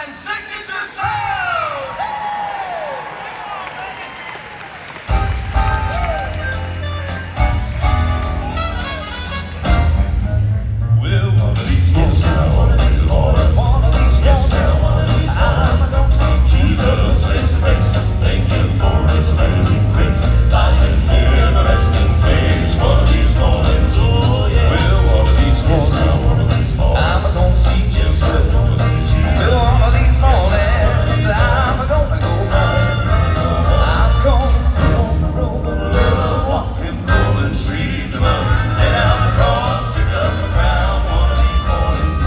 and signature sound. Well, one of these mornings, one of these mornings, one of these mornings, I'm gonna see Jesus face to face. Thank Him for His amazing grace. I can hear the resting place. One of these mornings, oh yeah. Well, one of these mornings, I'm gonna see Jesus. Well, one of these mornings, I'm gonna go home. I'm gonna walk them golden streets of love. Lay down the cross, pick up the crown. One of these mornings.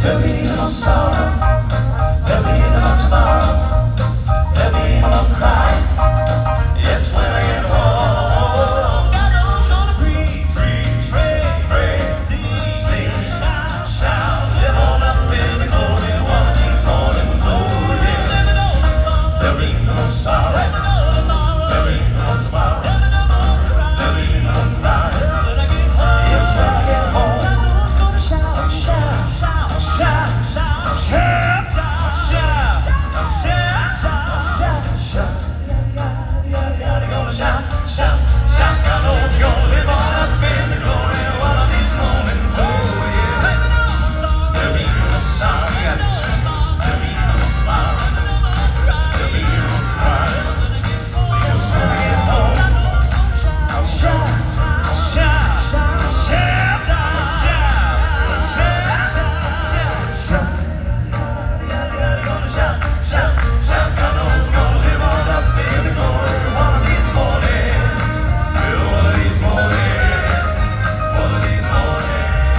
There'll be no sorrow, there'll be no tomorrow, there'll be no cry. Yes, when I get home, God knows gonna preach, pray, sing, shout, live on up in the glory. One of these mornings, oh yeah. There'll be no sorrow, there'll be no tomorrow, there'll be no cry. Yes, when I get home, God knows gonna shout, shout, shout. I know it's gonna live on up in the glory one of these mornings. Oh yeah. There'll be no sorrow, there'll be no tomorrow, there'll be no cry. Because when I get home, I'll shout. I know it's gonna live on up in the glory one of these mornings. Well, one of these mornings, one of these mornings.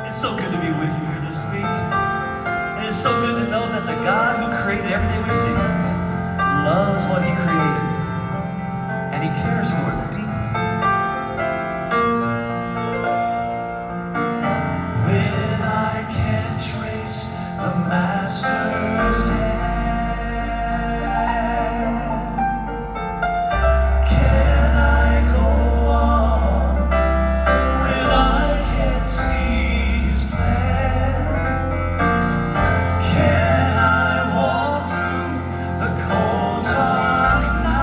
It's so good to be with you here this week. And it's so good to know that the God who created everything we see loves what He created. And He cares for it deeply. When I can't trace the Master's hand, can I go on when I can't see His plan? Can I walk through the cold dark night?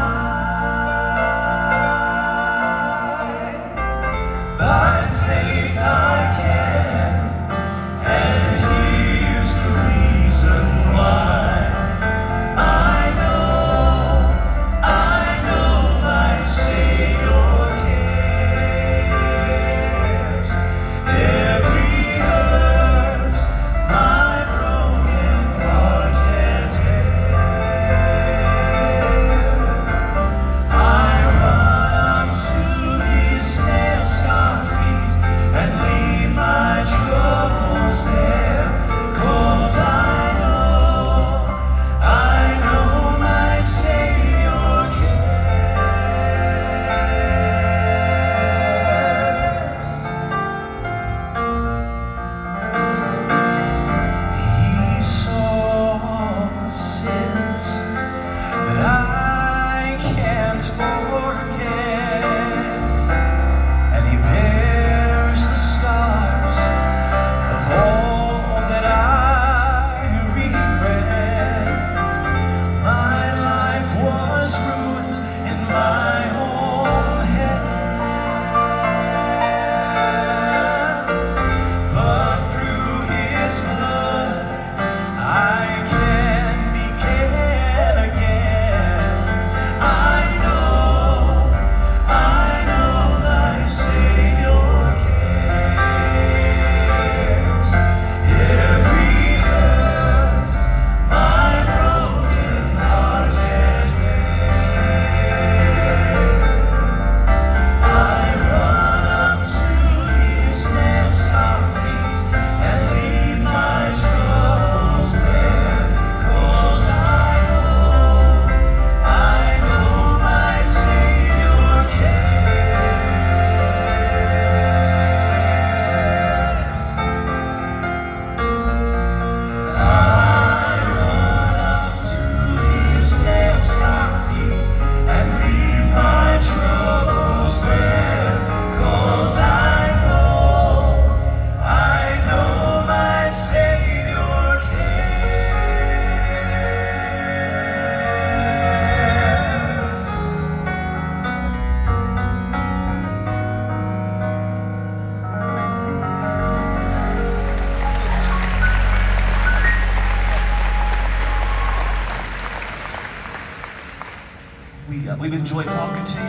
We've enjoyed talking to you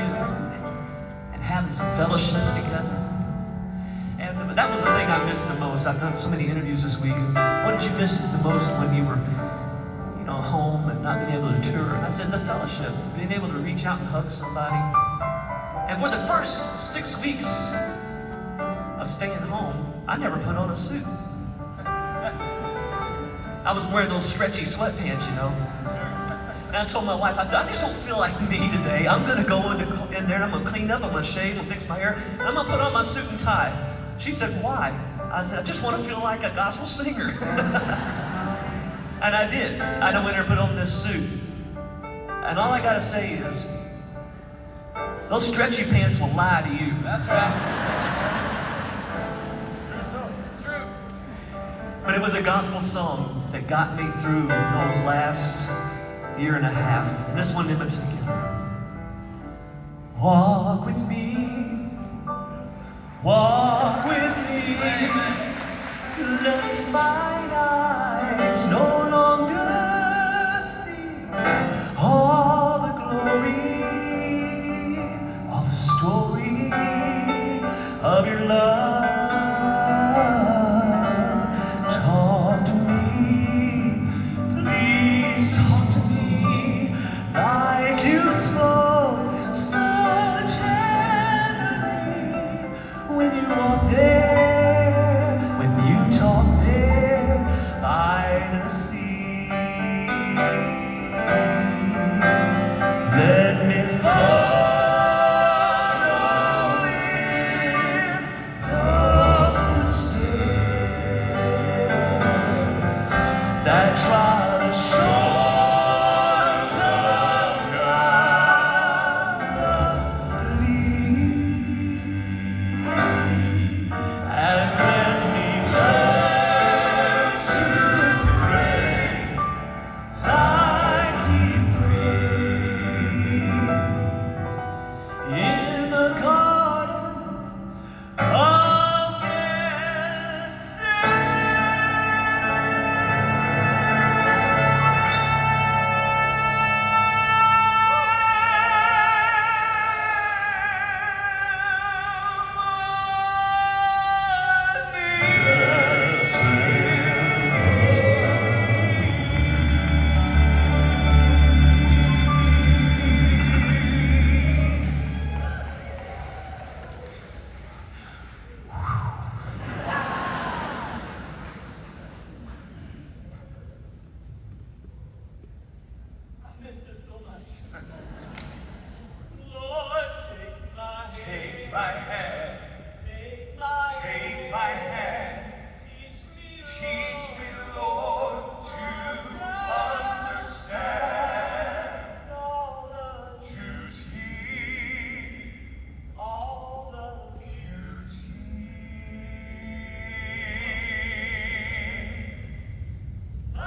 and having some fellowship together. And that was the thing I missed the most. I've done so many interviews this week. What did you miss the most when you were, home and not being able to tour? And I said the fellowship, being able to reach out and hug somebody. And for the first 6 weeks of staying home, I never put on a suit. I was wearing those stretchy sweatpants, And I told my wife, I said, I just don't feel like me today. I'm gonna go in there and I'm gonna clean up, I'm gonna shave, I'm gonna fix my hair, and I'm gonna put on my suit and tie. She said, why? I said, I just want to feel like a gospel singer. And I did. I went in there and put on this suit. And all I gotta say is, those stretchy pants will lie to you. That's right. It's true. But it was a gospel song that got me through those last year and a half. And this one in particular. Walk with me, walk with me, lest mine eyes no longer see all the glory, all the story of your love. Talk to me, please talk to me like you spoke so tenderly when you walk there, when you talk there by the sea. Let me follow in the footsteps that trod the shores of Galilee, and let me learn to pray like He prayed in the garden of I missed this so much. Lord, take my hand. Take my hand. Teach me, Lord, to understand. To see all the beauty of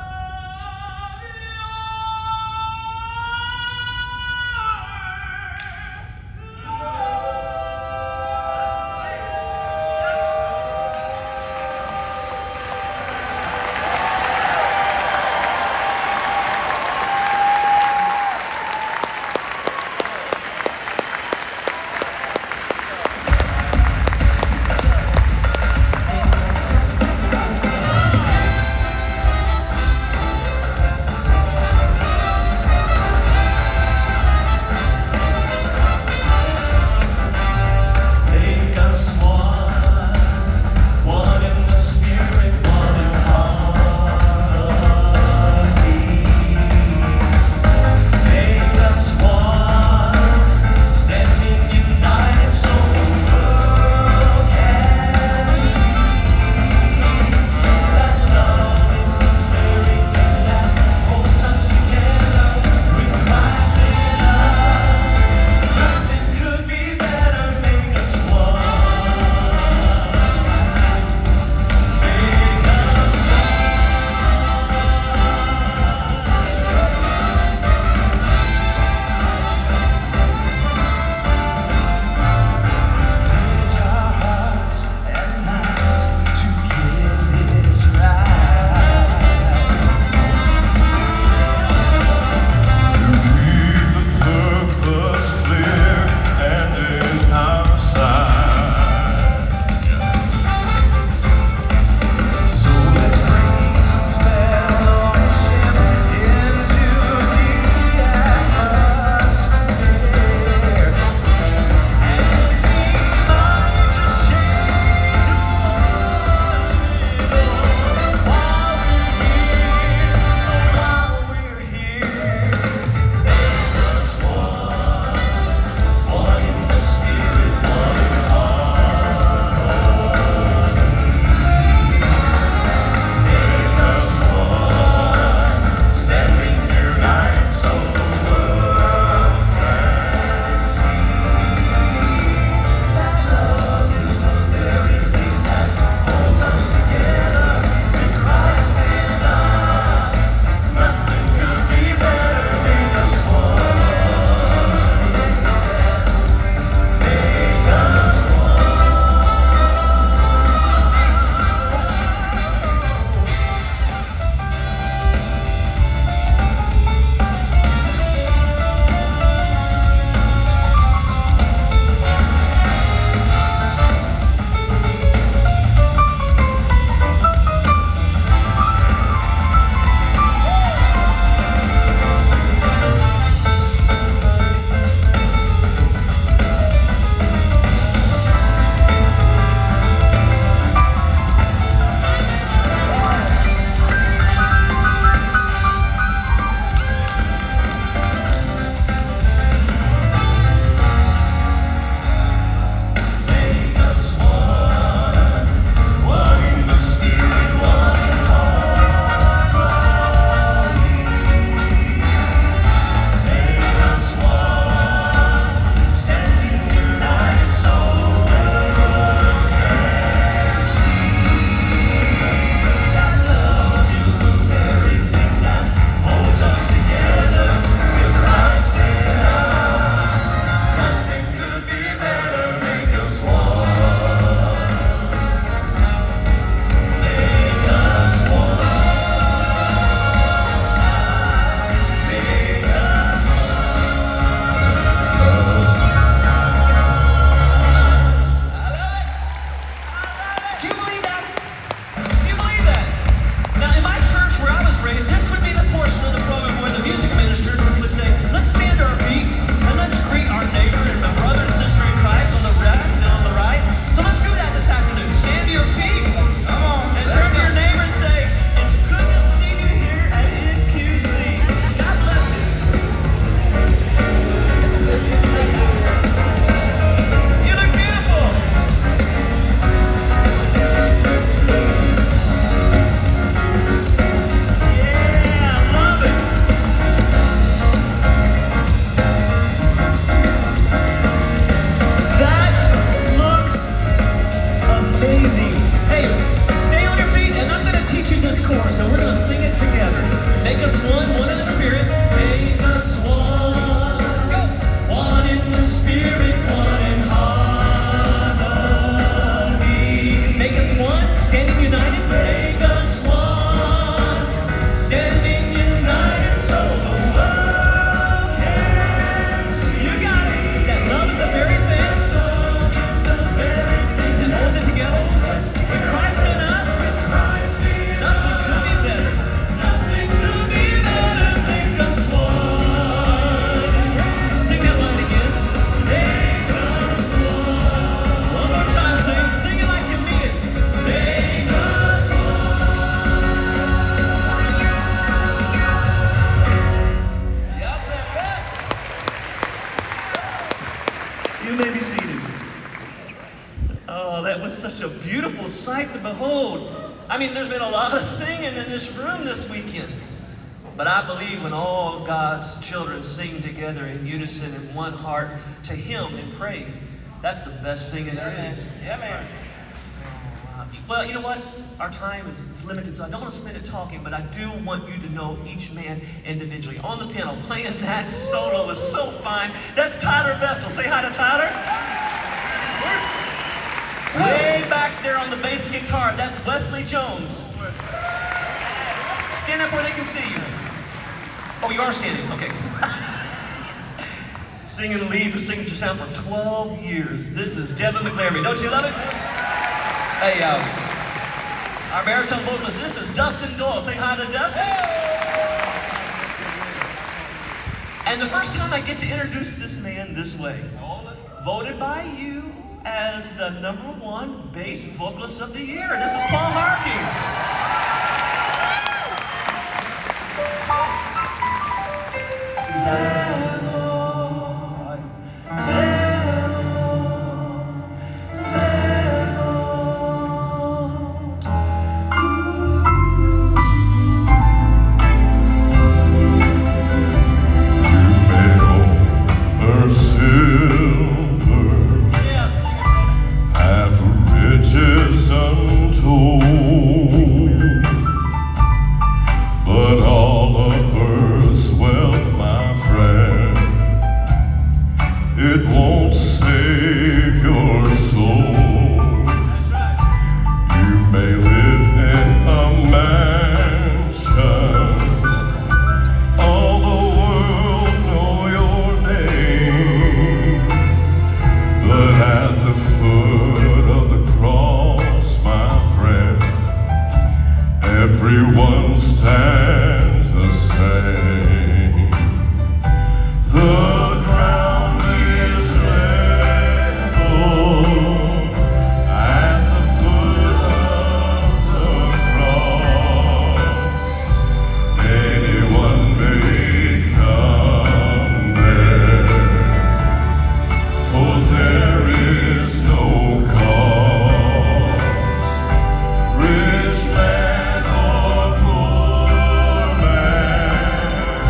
Oh, that was such a beautiful sight to behold. I mean, there's been a lot of singing in this room this weekend. But I believe when all God's children sing together in unison in one heart to Him in praise, that's the best singing there is. Yeah, man. Well, you know what? Our time is limited, so I don't want to spend it talking, but I do want you to know each man individually. On the piano, playing that solo was so fine. That's Tyler Vestal. Say hi to Tyler. Way back there on the bass guitar, that's Wesley Jones. Stand up where they can see you. Oh, you are standing, okay. Singing lead for Signature Sound for 12 years. This is Devin McLaren. Don't you love it? Hey, our baritone vocalist, this is Dustin Doyle. Say hi to Dustin. And the first time I get to introduce this man this way, voted by you as the #1 bass vocalist of the year. This is Paul Harking. But all of earth's wealth, my friend, it won't save your soul. You may live in a mansion, all the world know your name, but at the foot of the cross, my friend, everyone stands the same. The ground is level at the foot of the cross. Anyone may come there, for there is no cost. Rich man or poor man,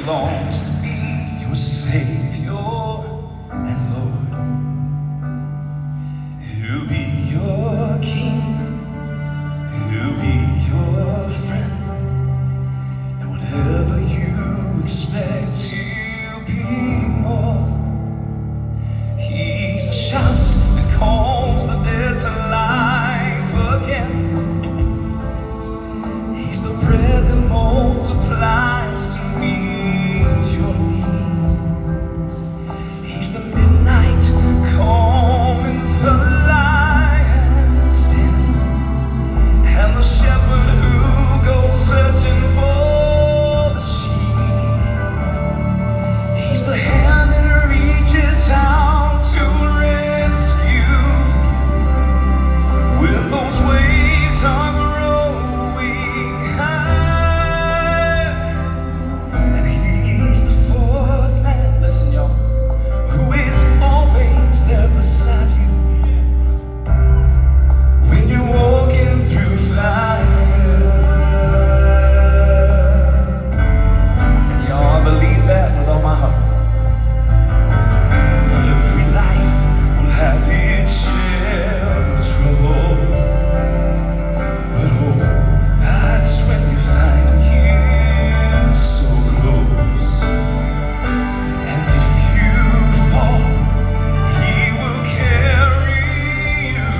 longs to be your Savior and Lord. He'll be your King, he'll be your friend, and whatever you expect, he'll be more. He's the shout that calls the dead to life again. He's the bread that multiplies to meet your need. He's the midnight calm in the lion's den, and the shepherd who goes searching for the sheep. He's the hand that reaches out to rescue you when those waves are growing high. And he's the fourth man, listen y'all, who is always there beside you when you're walking through fire. And y'all, I believe that with all my heart. Every life will have its share of trouble, but oh, that's when you find him so close. And if you fall, he will carry you,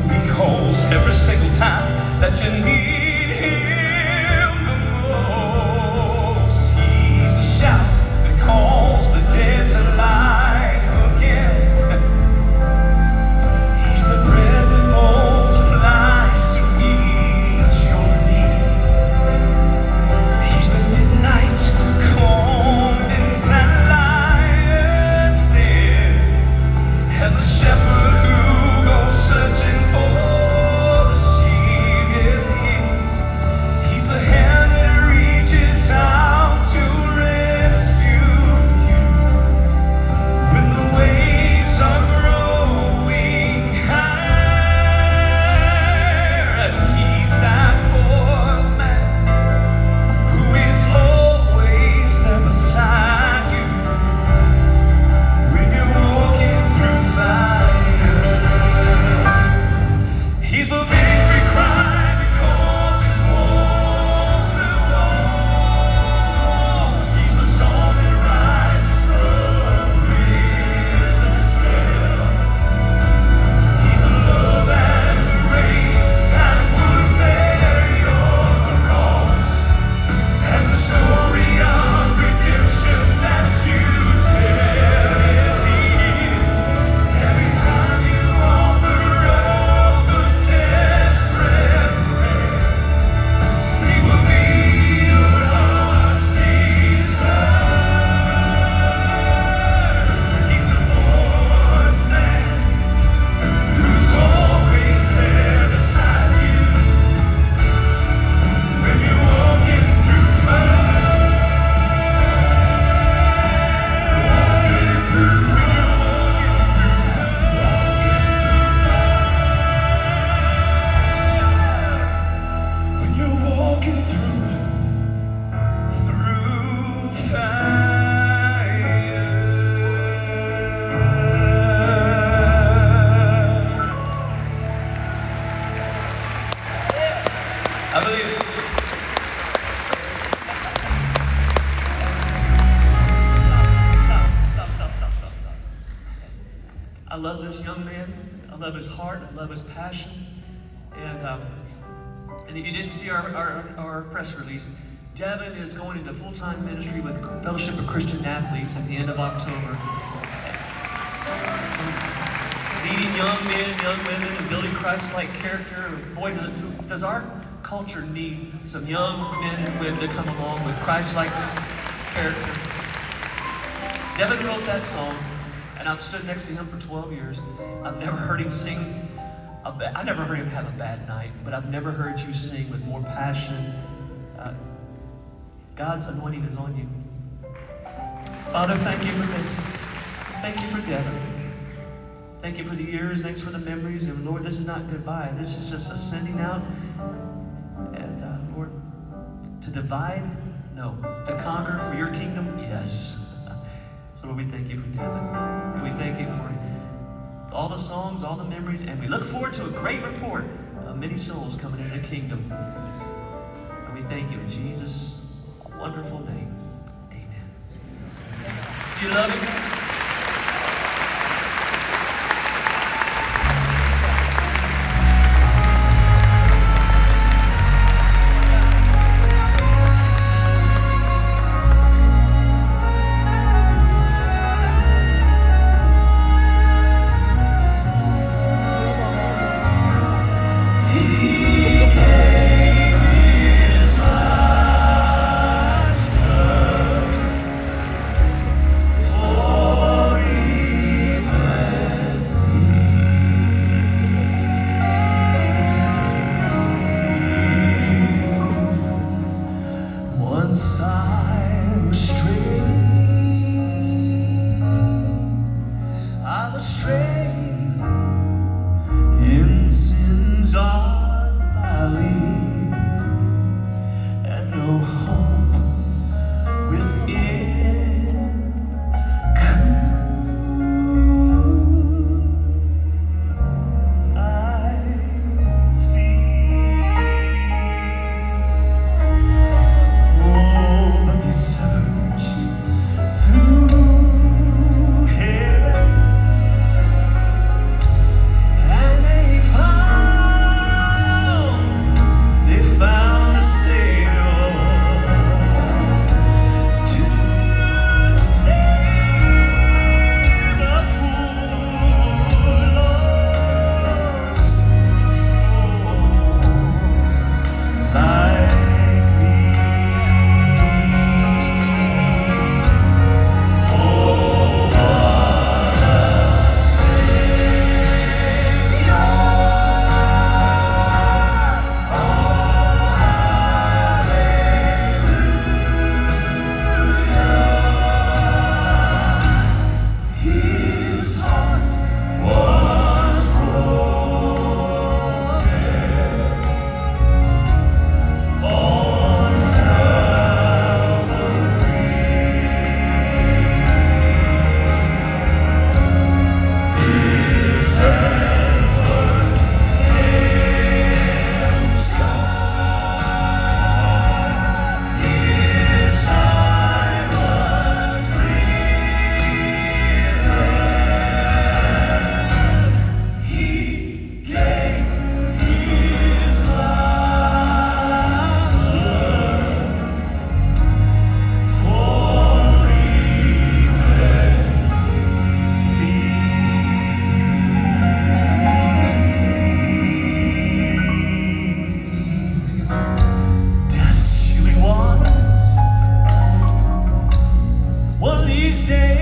because every single time that you need him the most, he's the shout that calls the dead to life again. He's the bread that multiplies to meet your need. He's the midnight calm in that lion's den, and the shepherd who goes searching for the sheep. Yes, he is. He's the hand that reaches out to rescue you when the waves are growing higher. And he's that fourth man who is always there beside you when you're walking through fire. He's the victory cry that causes walls to fall. He's the song that rises from prison cell. He's the love and grace that would bear your cross, and the story of redemption that you tell. Yes, he is. Every time you offer up a desperate prayer, he will be your heart's desire. He's the fourth man who's always there beside you when you're walking through fire. Walking through fire. When you're walking through fire. I believe it. Stop. I love this young man. I love his heart. I love his passion. And if you didn't see our press release, Devin is going into full-time ministry with Fellowship of Christian Athletes at the end of October. Leading young men, young women, and building Christ-like character. Boy, does our culture need some young men and women to come along with Christ-like character. Devin wrote that song, and I've stood next to him for 12 years. I've never heard him sing. I never heard him have a bad night, but I've never heard you sing with more passion. God's anointing is on you. Father, thank you for this. Thank you for Devin. Thank you for the years. Thanks for the memories. And Lord, this is not goodbye. This is just a sending out. And Lord, to divide No. To conquer for your kingdom? Yes. So Lord, we thank you for Devin. And we thank you for all the songs, all the memories, and we look forward to a great report of many souls coming into the kingdom. And we thank you in Jesus' wonderful name. Amen. Do you love him? Once I was straying in sin's dark valley, and no hope within could I see. Oh, but they searched through heaven, and they found a Savior to save a poor lost soul like me. His heart was broken on Calvary. His hands were nail-scarred. His side was He gave his life's blood for Death's chilling waters one of these days